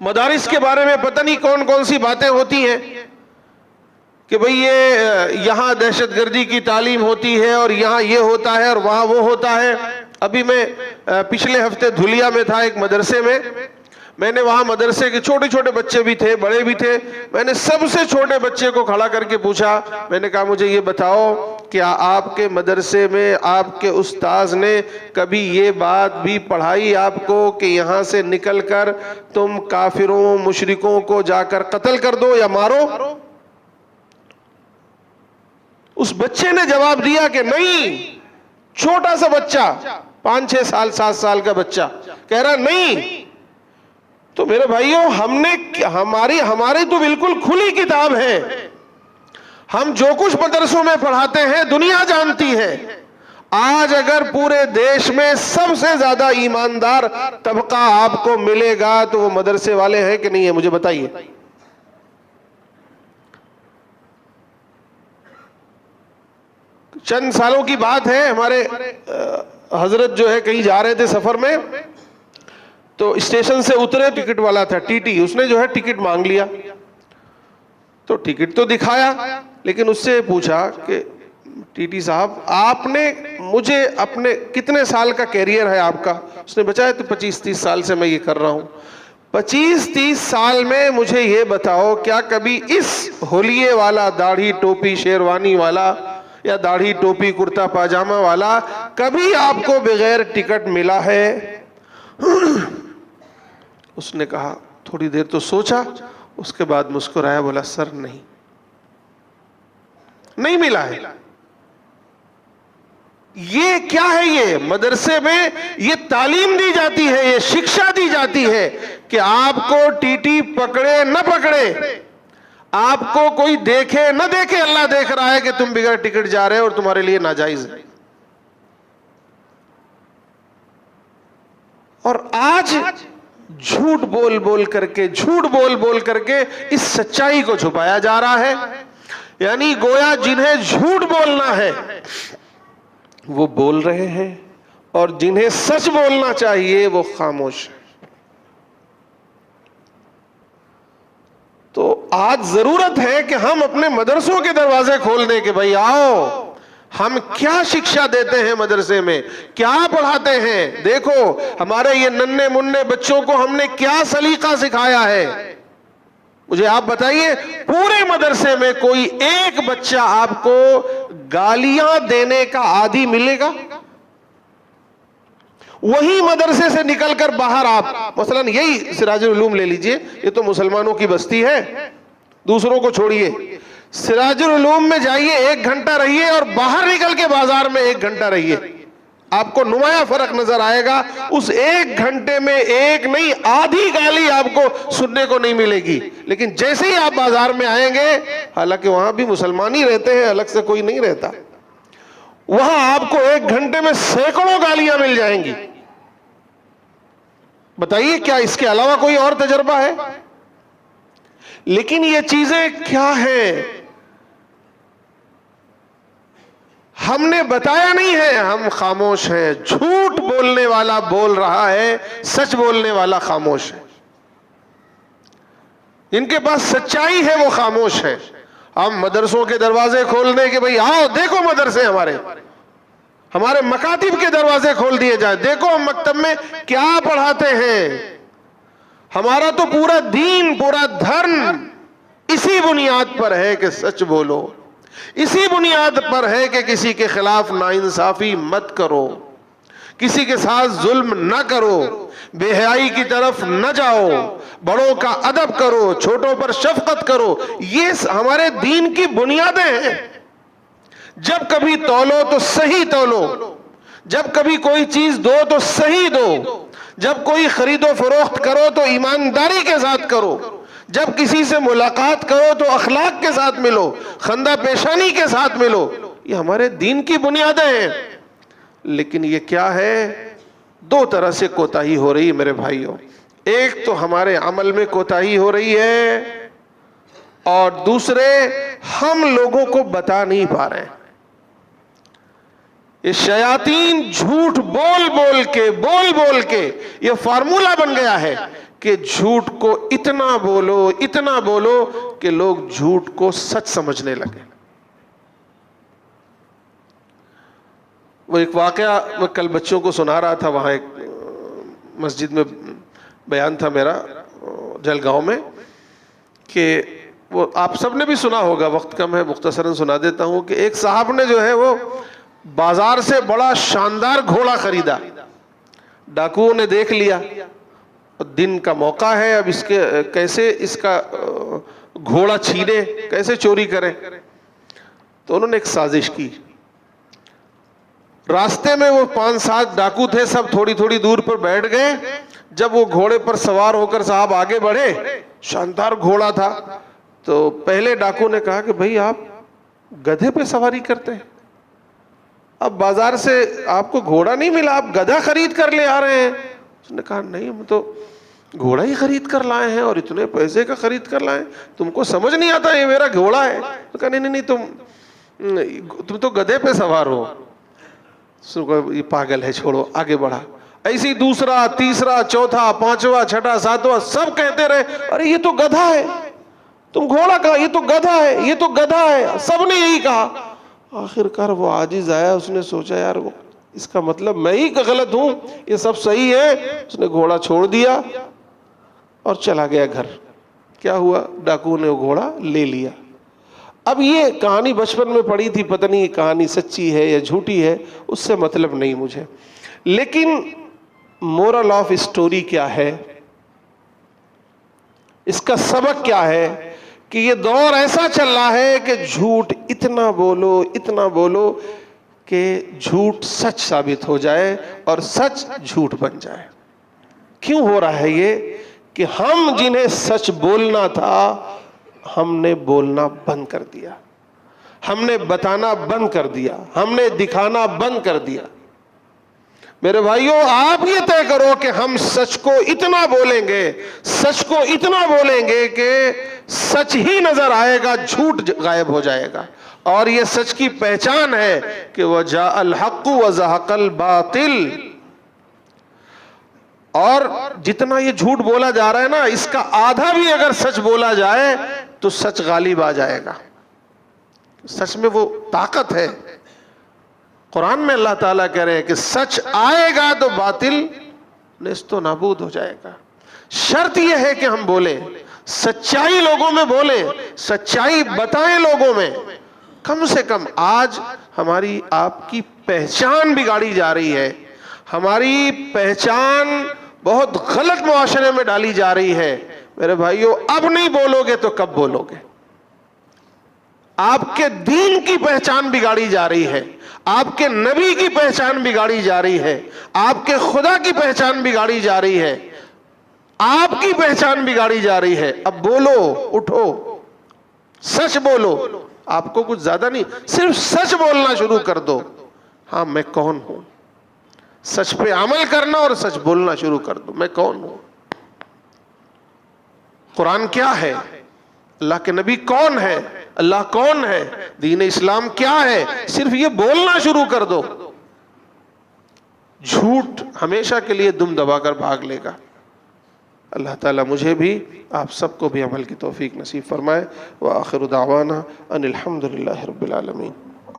مدارس کے بارے میں پتہ نہیں کون کون سی باتیں ہوتی ہیں کہ بھئی یہ یہاں دہشت گردی کی تعلیم ہوتی ہے اور یہاں یہ ہوتا ہے اور وہاں وہ ہوتا ہے. ابھی میں پچھلے ہفتے دھلیا میں تھا ایک مدرسے میں نے وہاں مدرسے کے چھوٹے چھوٹے بچے بھی تھے بڑے بھی تھے. میں نے سب سے چھوٹے بچے کو کھڑا کر کے پوچھا, میں نے کہا مجھے یہ بتاؤ کیا آپ کے مدرسے میں آپ کے استاذ نے کبھی یہ بات بھی پڑھائی آپ کو کہ یہاں سے نکل کر تم کافروں مشرکوں کو جا کر قتل کر دو یا مارو؟ اس بچے نے جواب دیا کہ نہیں. چھوٹا سا بچہ 5-6 سال 7 سال کا بچہ کہہ رہا نہیں. تو میرے بھائیوں ہماری تو بالکل کھلی کتاب ہے. ہم جو کچھ مدرسوں میں پڑھاتے ہیں دنیا جانتی ہے. آج اگر پورے دیش میں سب سے زیادہ ایماندار طبقہ آپ کو ملے گا تو وہ مدرسے والے ہیں کہ نہیں ہے؟ مجھے بتائیے. چند سالوں کی بات ہے, ہمارے حضرت جو ہے کہیں جا رہے تھے سفر میں, تو اسٹیشن سے اترے, ٹکٹ والا تھا ٹی ٹی, اس نے جو ہے ٹکٹ مانگ لیا. تو ٹکٹ تو دکھایا لیکن اس سے پوچھا کہ ٹی ٹی صاحب آپ نے مجھے اپنے کتنے سال کا کیریئر ہے آپ کا؟ اس نے بتایا تو 25-30 سال سے میں یہ کر رہا ہوں. 25-30 سال میں مجھے یہ بتاؤ کیا کبھی اس ہولیے والا داڑھی ٹوپی شیروانی والا یا داڑھی ٹوپی کرتا پاجامہ والا کبھی آپ کو بغیر ٹکٹ ملا ہے؟ اس نے کہا, تھوڑی دیر تو سوچا, اس کے بعد مسکرایا, بولا سر نہیں ملا ہے. یہ کیا ہے؟ یہ مدرسے میں یہ تعلیم دی جاتی ہے, یہ شکشا دی جاتی ہے کہ آپ کو ٹی ٹی پکڑے نہ پکڑے, آپ کو کوئی دیکھے نہ دیکھے, اللہ دیکھ رہا ہے کہ تم بغیر ٹکٹ جا رہے ہو اور تمہارے لیے ناجائز ہے. اور آج جھوٹ بول بول کر کے اس سچائی کو چھپایا جا رہا ہے. یعنی گویا جنہیں جھوٹ بولنا ہے وہ بول رہے ہیں اور جنہیں سچ بولنا چاہیے وہ خاموش ہے. تو آج ضرورت ہے کہ ہم اپنے مدرسوں کے دروازے کھول دیں کہ بھائی آؤ, ہم کیا شکشا دیتے ہیں مدرسے میں, کیا پڑھاتے ہیں. دیکھو ہمارے یہ ننھے منھے بچوں کو ہم نے کیا سلیقہ سکھایا ہے. مجھے آپ بتائیے پورے مدرسے میں کوئی ایک بچہ آپ کو گالیاں دینے کا عادی ملے گا؟ وہی مدرسے سے نکل کر باہر آپ مثلا یہی سراج العلوم لے لیجئے, یہ تو مسلمانوں کی بستی ہے, دوسروں کو چھوڑیے. سراج العلوم میں جائیے 1 گھنٹہ رہیے اور باہر نکل کے بازار میں 1 گھنٹہ رہیے, آپ کو نمایاں فرق نظر آئے گا. اس 1 گھنٹے میں ایک نہیں آدھی گالی آپ کو سننے کو نہیں ملے گی. لیکن جیسے ہی آپ بازار میں آئیں گے, حالانکہ وہاں بھی مسلمان ہی رہتے ہیں, الگ سے کوئی نہیں رہتا, وہاں آپ کو 1 گھنٹے میں سینکڑوں گالیاں مل جائیں گی. بتائیے کیا اس کے علاوہ کوئی اور تجربہ ہے؟ لیکن یہ چیزیں کیا ہیں ہم نے بتایا نہیں ہے, ہم خاموش ہیں. جھوٹ بولنے والا بول رہا ہے, سچ بولنے والا خاموش ہے. جن کے پاس سچائی ہے وہ خاموش ہے. ہم مدرسوں کے دروازے کھول دیں کہ بھئی آؤ دیکھو مدرسے ہمارے مکاتب کے دروازے کھول دیے جائیں, دیکھو ہم مکتب میں کیا پڑھاتے ہیں. ہمارا تو پورا دین پورا دھرم اسی بنیاد پر ہے کہ سچ بولو, اسی بنیاد پر ہے کہ کسی کے خلاف ناانصافی مت کرو, کسی کے ساتھ ظلم نہ کرو, بے حیائی کی طرف نہ جاؤ, بڑوں کا ادب کرو, چھوٹوں پر شفقت کرو. یہ ہمارے دین کی بنیادیں ہیں. جب کبھی تولو تو صحیح تولو, جب کبھی کوئی چیز دو تو صحیح دو, جب کوئی خرید و فروخت کرو تو ایمانداری کے ساتھ کرو, جب کسی سے ملاقات کرو تو اخلاق کے ساتھ ملو, خندہ پیشانی کے ساتھ ملو. یہ ہمارے دین کی بنیادیں ہیں. لیکن یہ کیا ہے؟ 2 طرح سے کوتاہی ہو رہی ہے میرے بھائیوں. ایک تو ہمارے عمل میں کوتاہی ہو رہی ہے, اور دوسرے ہم لوگوں کو بتا نہیں پا رہے ہیں. یہ شیاطین جھوٹ بول بول کے یہ فارمولہ بن گیا ہے کہ جھوٹ کو اتنا بولو کہ لوگ جھوٹ کو سچ سمجھنے لگے. وہ ایک واقعہ میں کل بچوں کو سنا رہا تھا, وہاں ایک مسجد میں بیان تھا میرا جلگاؤں میں, کہ وہ آپ سب نے بھی سنا ہوگا, وقت کم ہے مختصراً سنا دیتا ہوں, کہ ایک صاحب نے جو ہے وہ بازار سے بڑا شاندار گھوڑا خریدا. ڈاکوؤں نے دیکھ لیا, دن کا موقع ہے, اب کیسے اس کا گھوڑا چھینے, کیسے چوری کریں. تو انہوں نے ایک سازش کی. راستے میں وہ 5-7 ڈاکو تھے, سب تھوڑی تھوڑی دور پر بیٹھ گئے. جب وہ گھوڑے پر سوار ہو کر صاحب آگے بڑھے, شاندار گھوڑا تھا, تو پہلے ڈاکو نے کہا کہ بھائی آپ گدھے پہ سواری کرتے ہیں, اب بازار سے آپ کو گھوڑا نہیں ملا, آپ گدھا خرید کر لے آ رہے ہیں. اس نے کہا نہیں, ہم تو گھوڑا ہی خرید کر لائے ہیں, اور اتنے پیسے کا خرید کر لائے ہیں, تم کو سمجھ نہیں آتا یہ میرا گھوڑا ہے. تو کہا نہیں تم تو گدھے پہ سوار ہو. یہ پاگل ہے, چھوڑو, آگے بڑھا. ایسی دوسرا, تیسرا, چوتھا, 5واں, 6واں, 7واں سب کہتے رہے ارے یہ تو گدھا ہے, تم گھوڑا کہا, یہ تو گدھا ہے, یہ تو گدھا ہے, سب نے یہی کہا. آخر کار وہ عاجز آیا, اس نے سوچا یار وہ اس کا مطلب میں ہی غلط ہوں, یہ سب صحیح ہے. اس نے گھوڑا چھوڑ دیا اور چلا گیا گھر. کیا ہوا, ڈاکو نے وہ گھوڑا لے لیا. اب یہ کہانی بچپن میں پڑھی تھی, پتہ نہیں یہ کہانی سچی ہے یا جھوٹی ہے, اس سے مطلب نہیں مجھے. لیکن مورل آف اسٹوری کیا ہے, اس کا سبق کیا ہے, کہ یہ دور ایسا چل رہا ہے کہ جھوٹ اتنا بولو کہ جھوٹ سچ ثابت ہو جائے اور سچ جھوٹ بن جائے. کیوں ہو رہا ہے یہ, کہ ہم جنہیں سچ بولنا تھا ہم نے بولنا بند کر دیا, ہم نے بتانا بند کر دیا, ہم نے دکھانا بند کر دیا. میرے بھائیوں, آپ یہ طے کرو کہ ہم سچ کو اتنا بولیں گے کہ سچ ہی نظر آئے گا, جھوٹ غائب ہو جائے گا. اور یہ سچ کی پہچان ہے کہ وَجَاءَ الْحَقُّ وَزَهَقَ الْبَاطِلُ. اور جتنا یہ جھوٹ بولا جا رہا ہے نا, اس کا آدھا بھی اگر سچ بولا جائے تو سچ غالب آ جائے گا. سچ میں وہ طاقت ہے. قرآن میں اللہ تعالیٰ کہہ رہے ہیں کہ سچ آئے گا تو باطل نیست و نابود ہو جائے گا. شرط یہ ہے کہ ہم بولیں, سچائی لوگوں میں بولیں, سچائی بتائیں لوگوں میں. کم سے کم آج ہماری آپ کی پہچان بگاڑی جا رہی ہے, ہماری پہچان بہت غلط معاشرے میں ڈالی جا رہی ہے. میرے بھائیوں, اب نہیں بولو گے تو کب بولو گے؟ آپ کے دین کی پہچان بگاڑی جا رہی ہے, آپ کے نبی کی پہچان بگاڑی جا رہی ہے, آپ کے خدا کی پہچان بگاڑی جا رہی ہے, آپ کی پہچان بگاڑی جا رہی ہے. اب بولو, اٹھو, سچ بولو. آپ کو کچھ زیادہ نہیں, صرف سچ بولنا شروع کر دو. ہاں میں کون ہوں, سچ پہ عمل کرنا اور سچ بولنا شروع کر دو. میں کون ہوں, قرآن کیا ہے, اللہ کے نبی کون ہے, اللہ کون ہے, دین اسلام کیا ہے, صرف یہ بولنا شروع کر دو. جھوٹ ہمیشہ کے لیے دم دبا کر بھاگ لے گا. اللہ تعالیٰ مجھے بھی آپ سب کو بھی عمل کی توفیق نصیب فرمائے. وآخر دعوانا ان الحمد للہ رب العالمین.